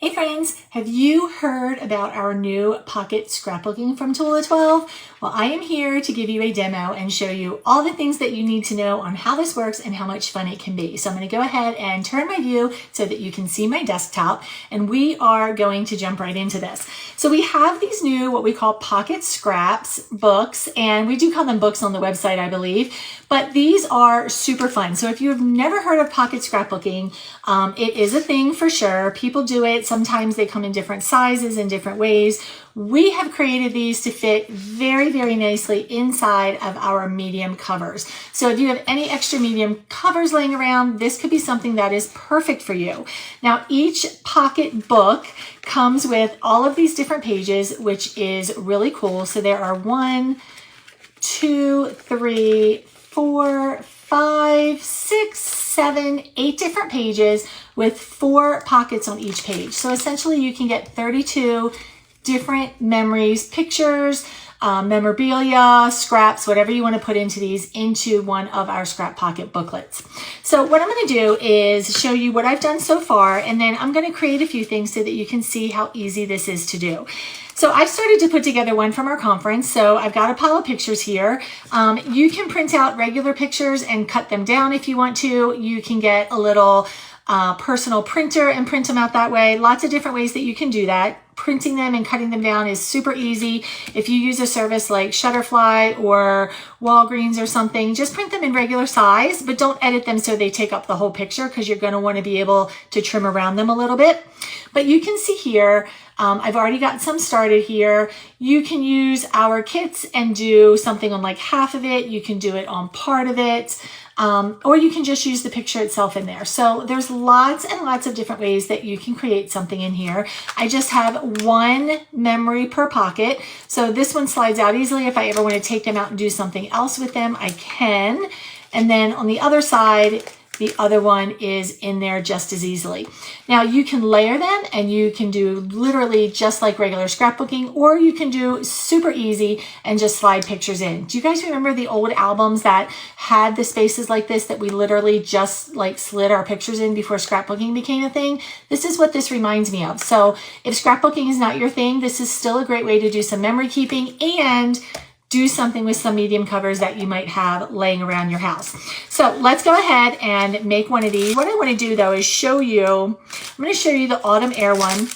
Hey friends, have you heard about our new Pocket Scrapbooking from Tula XII? Well, I am here to give you a demo and show you all the things that you need to know on how this works and how much fun it can be. So I'm going to go ahead and turn my view so that you can see my desktop, and we are going to jump right into this. So we have these new, what we call Pocket Scraps books, and we do call them books on the website, I believe, but these are super fun. So if you have never heard of Pocket Scrapbooking, it is a thing for sure. People do it. Sometimes they come in different sizes and different ways. We have created these to fit very, very nicely inside of our medium covers. So if you have any extra medium covers laying around, this could be something that is perfect for you. Now, each pocket book comes with all of these different pages, which is really cool. So there are 1, 2, 3, 4, 5, 6, 7, 8 different pages with 4 pockets on each page. So essentially you can get 32 different memories, pictures, memorabilia, scraps, whatever you want to put into these, into one of our scrap pocket booklets. So what I'm going to do is show you what I've done so far, and then I'm going to create a few things so that you can see how easy this is to do. So I've started to put together one from our conference. So I've got a pile of pictures here. You can print out regular pictures and cut them down if you want to. You can get a little personal printer and print them out that way. Lots of different ways that you can do that. Printing them and cutting them down is super easy. If you use a service like Shutterfly or Walgreens or something, just print them in regular size, but don't edit them so they take up the whole picture, because you're going to want to be able to trim around them a little bit. But you can see here, I've already got some started here. You can use our kits and do something on like half of it. You can do it on part of it. Or you can just use the picture itself in there. So there's lots and lots of different ways that you can create something in here. I just have 1 memory per pocket. So this one slides out easily. If I ever want to take them out and do something else with them, I can. And then on the other side, the other one is in there just as easily. Now you can layer them and you can do literally just like regular scrapbooking, or you can do super easy and just slide pictures in. Do you guys remember the old albums that had the spaces like this that we literally just like slid our pictures in before scrapbooking became a thing? This is what this reminds me of. So if scrapbooking is not your thing, this is still a great way to do some memory keeping and do something with some medium covers that you might have laying around your house. So let's go ahead and make one of these. What I want to do though is show you, I'm going to show you the Autumn Air one.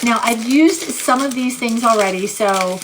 Now I've used some of these things already, so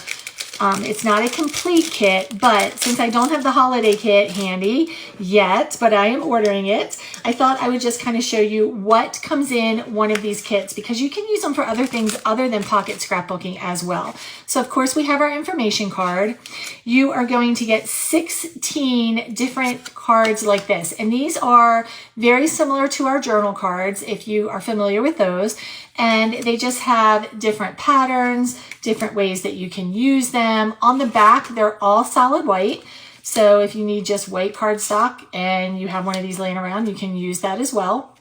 it's not a complete kit, but since I don't have the holiday kit handy yet, but I am ordering it, I thought I would just kind of show you what comes in one of these kits, because you can use them for other things other than pocket scrapbooking as well. So of course we have our information card. You are going to get 16 different cards like this, and these are very similar to our journal cards if you are familiar with those, and they just have different patterns, different ways that you can use them. On the back, they're all solid white. So if you need just white cardstock and you have one of these laying around, you can use that as well.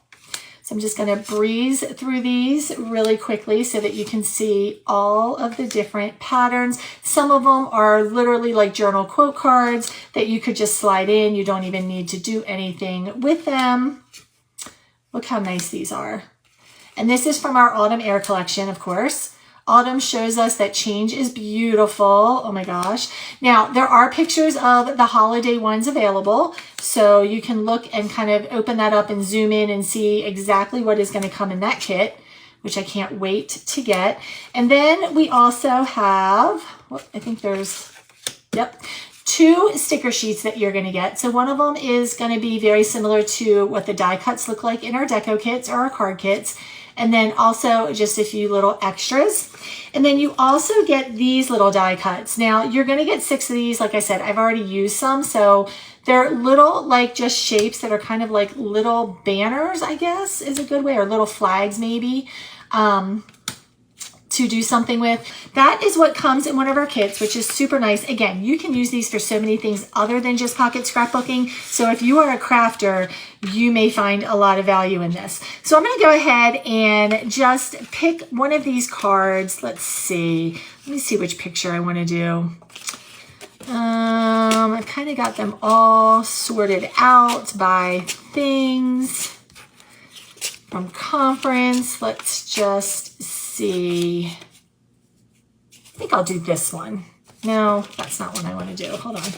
So I'm just going to breeze through these really quickly so that you can see all of the different patterns. Some of them are literally like journal quote cards that you could just slide in. You don't even need to do anything with them. Look how nice these are. And this is from our Autumn Air collection, of course. Autumn shows us that change is beautiful. Oh my gosh. Now, there are pictures of the holiday ones available. So you can look and kind of open that up and zoom in and see exactly what is going to come in that kit, which I can't wait to get. And then we also have, well, I think there's, yep, 2 sticker sheets that you're going to get. So one of them is going to be very similar to what the die cuts look like in our DECO kits or our card kits. And then also just a few little extras. And then you also get these little die cuts. Now you're going to get 6 of these. Like I said, I've already used some. So they're little like just shapes that are kind of like little banners, I guess is a good way, or little flags maybe. To do something with. That is what comes in one of our kits, which is super nice. Again, you can use these for so many things other than just pocket scrapbooking. So if you are a crafter, you may find a lot of value in this. So I'm going to go ahead and just pick one of these cards. Let's see. Let me see which picture I want to do. I've kind of got them all sorted out by things. from conference. Let's just see. I think I'll do this one. No, that's not what I want to do. Hold on.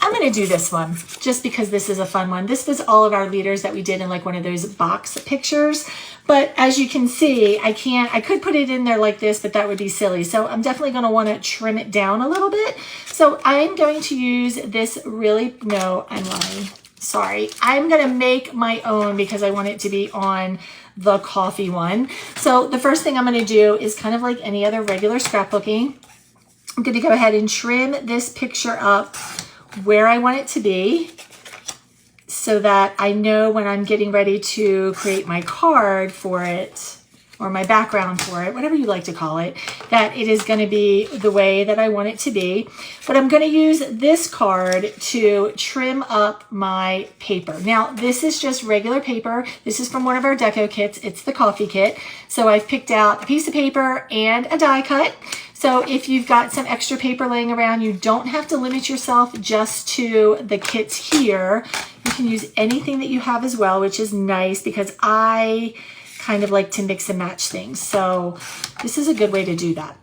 I'm going to do this one just because this is a fun one. This was all of our leaders that we did in like one of those box pictures. But as you can see, I could put it in there like this, but that would be silly. So I'm definitely going to want to trim it down a little bit. So I'm going to use this no, I'm lying. Sorry. I'm going to make my own because I want it to be on the coffee one. So the first thing I'm going to do is kind of like any other regular scrapbooking. I'm going to go ahead and trim this picture up where I want it to be so that I know when I'm getting ready to create my card for it or my background for it, whatever you like to call it, that it is going to be the way that I want it to be. But I'm going to use this card to trim up my paper. Now, this is just regular paper. This is from one of our DECO kits. It's the coffee kit. So I've picked out a piece of paper and a die cut. So if you've got some extra paper laying around, you don't have to limit yourself just to the kits here. You can use anything that you have as well, which is nice because I kind of like to mix and match things. So this is a good way to do that.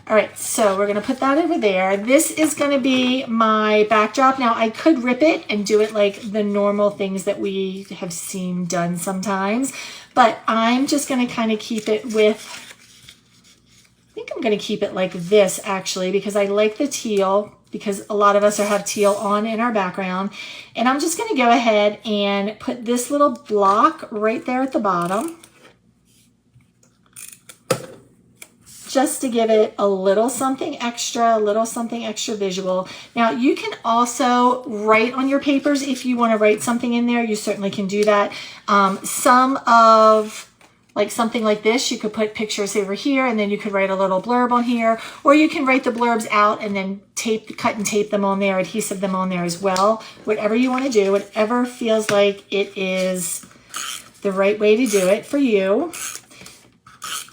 All right, so we're gonna put that over there. This is gonna be my backdrop. Now I could rip it and do it like the normal things that we have seen done sometimes, but I'm just gonna kind of keep it with, I think I'm going to keep it like this actually because I like the teal because a lot of us have teal on in our background. And I'm just going to go ahead and put this little block right there at the bottom just to give it a little something extra visual. Now you can also write on your papers if you want to write something in there. You certainly can do that. Like something like this, you could put pictures over here and then you could write a little blurb on here, or you can write the blurbs out and then cut and tape them on there, adhesive them on there as well. Whatever you want to do, whatever feels like it is the right way to do it for you.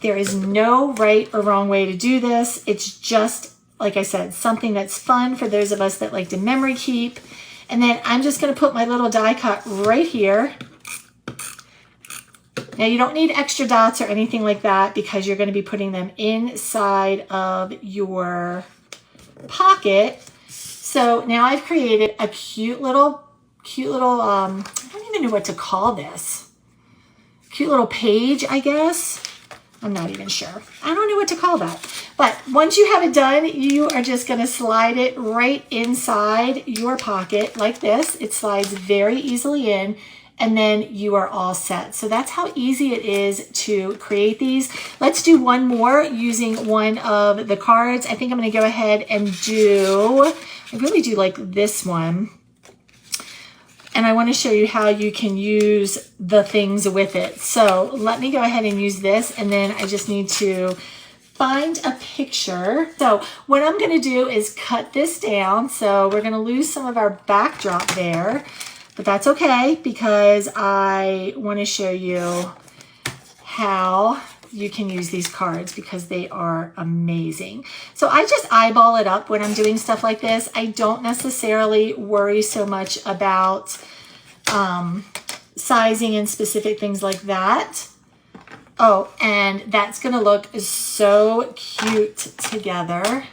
There is no right or wrong way to do this. It's just, like I said, something that's fun for those of us that like to memory keep. And then I'm just going to put my little die cut right here. Now you don't need extra dots or anything like that because you're going to be putting them inside of your pocket. So now I've created a cute little, I don't even know what to call this. Cute little page, I guess. I'm not even sure. I don't know what to call that. But once you have it done, you are just going to slide it right inside your pocket like this. It slides very easily in. And then you are all set. So that's how easy it is to create these. Let's do one more using one of the cards. I think I'm gonna go ahead and I really do like this one. And I wanna show you how you can use the things with it. So let me go ahead and use this, and then I just need to find a picture. So what I'm gonna do is cut this down. So we're gonna lose some of our backdrop there. But that's okay because I want to show you how you can use these cards because they are amazing. So I just eyeball it up when I'm doing stuff like this. I don't necessarily worry so much about sizing and specific things like that. Oh, and that's going to look so cute together.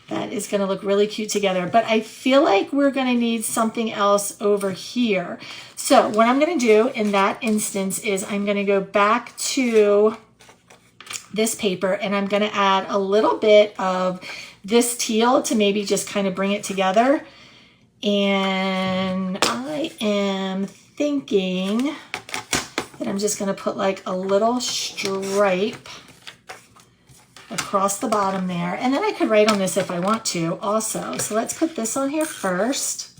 That is going to look really cute together, but I feel like we're going to need something else over here. So what I'm going to do in that instance is I'm going to go back to this paper and I'm going to add a little bit of this teal to maybe just kind of bring it together. And I am thinking that I'm just going to put like a little stripe across the bottom there. And then I could write on this if I want to also. So let's put this on here first.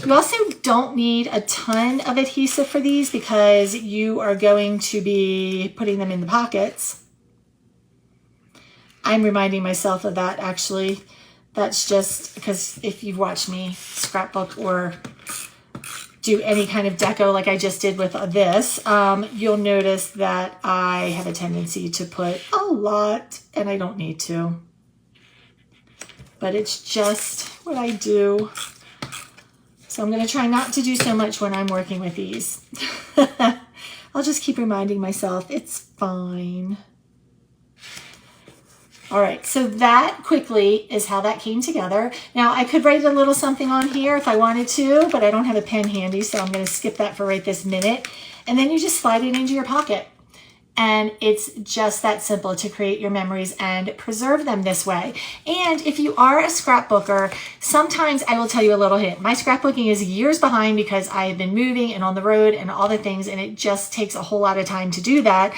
You also don't need a ton of adhesive for these because you are going to be putting them in the pockets. I'm reminding myself of that actually. That's just because if you've watched me scrapbook or do any kind of deco like I just did with this, you'll notice that I have a tendency to put a lot, and I don't need to. But it's just what I do. So I'm going to try not to do so much when I'm working with these. I'll just keep reminding myself it's fine. All right, so that quickly is how that came together. Now I could write a little something on here if I wanted to, but I don't have a pen handy, so I'm going to skip that for right this minute. And then you just slide it into your pocket. And it's just that simple to create your memories and preserve them this way. And if you are a scrapbooker, sometimes I will tell you a little hint. My scrapbooking is years behind because I have been moving and on the road and all the things, and it just takes a whole lot of time to do that.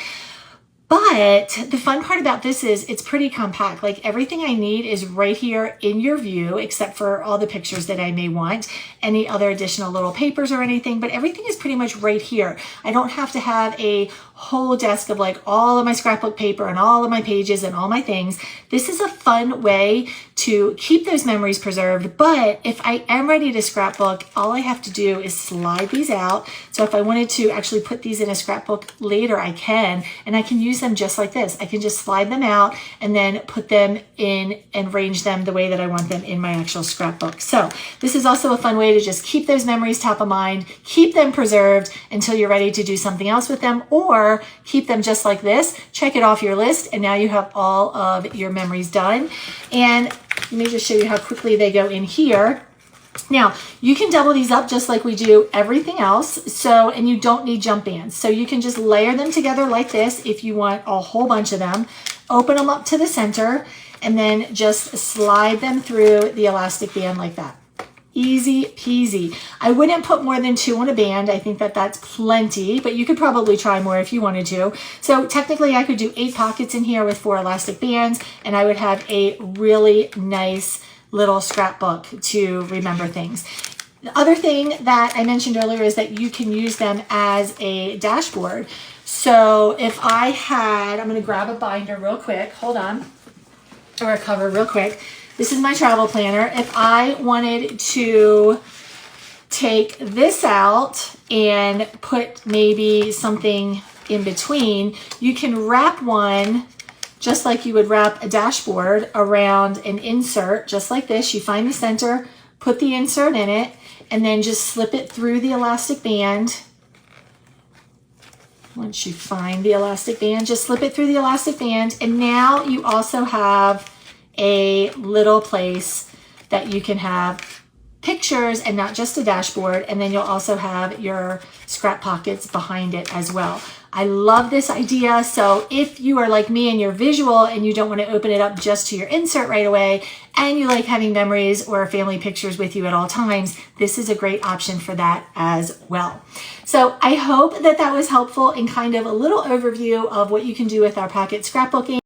But the fun part about this is it's pretty compact. Like everything I need is right here in your view, except for all the pictures that I may want, any other additional little papers or anything, but everything is pretty much right here. I don't have to have a whole desk of like all of my scrapbook paper and all of my pages and all my things. This is a fun way to keep those memories preserved. But if I am ready to scrapbook, all I have to do is slide these out. So if I wanted to actually put these in a scrapbook later, I can, and I can use them just like this. I can just slide them out and then put them in and arrange them the way that I want them in my actual scrapbook. So this is also a fun way to just keep those memories top of mind, keep them preserved until you're ready to do something else with them, or keep them just like this, check it off your list, and now you have all of your memories done. And let me just show you how quickly they go in here. Now, you can double these up just like we do everything else. So, and you don't need jump bands. So you can just layer them together like this if you want a whole bunch of them. Open them up to the center and then just slide them through the elastic band like that. Easy peasy. I wouldn't put more than 2 on a band. I think that that's plenty, but you could probably try more if you wanted to. So technically I could do 8 pockets in here with 4 elastic bands, and I would have a really nice little scrapbook to remember things. The other thing that I mentioned earlier is that you can use them as a dashboard. So if I had, I'm going to grab a binder real quick, hold on, or a cover real quick. This is my travel planner. If I wanted to take this out and put maybe something in between, you can wrap one just like you would wrap a dashboard around an insert, just like this. You find the center, put the insert in it, and then just slip it through the elastic band. Once you find the elastic band, just slip it through the elastic band, and now you also have a little place that you can have pictures and not just a dashboard, and then you'll also have your scrap pockets behind it as well. I love this idea. So if you are like me and you're visual and you don't want to open it up just to your insert right away, and you like having memories or family pictures with you at all times, this is a great option for that as well. So I hope that that was helpful in kind of a little overview of what you can do with our pocket scrapbooking.